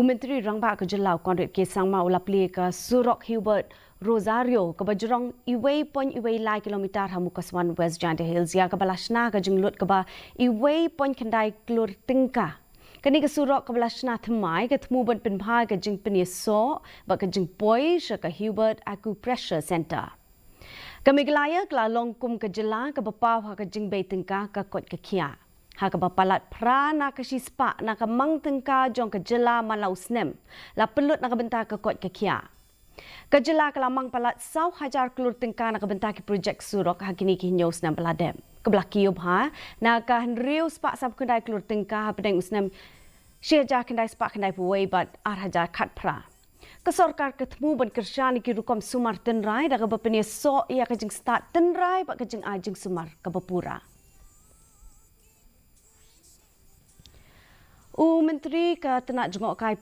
Myntri Rangbah ke Jylla Conrad ke Sangma ulah Plie ke Surok Hubert Rosario ke bajrong iway kilometer ha Mookaswan West Giant Hills ya ke balashna ke jenglut ke ba iway kendai klur tingka. Kini ke Surok ke balashna themai ke temu ban penbhai ke jeng penyeso ba ke jeng poi ke Hubert Acupressure Center. Kami gelaya ke longkum ke Jylla ke bapau ha ke jeng bay tingka ke kot ke kia. Ha ka bapalat pra na ka sispa na ka mang tengka jong ka Jylla malau snem la pelut na ka bentar ka kot ka kia. Ka Jylla ka lamang palat sau hajar kelur tengka na ka bentar ki projek Surok ha kini ki hinyo snem peladem. Ka belah kiub ha na ka henriu spa sab kendai kelur tengka ha pedeng usnem syajar kendai spa kendai puwei bat ar hajar kat pra. Ka sorkar ketemu ban kersyani ki rukom sumar tenrai da ka bapenia so ia ka jeng start tenrai ba ka jeng ajeng sumar ka bapura. Myntri ke tenak jengok kai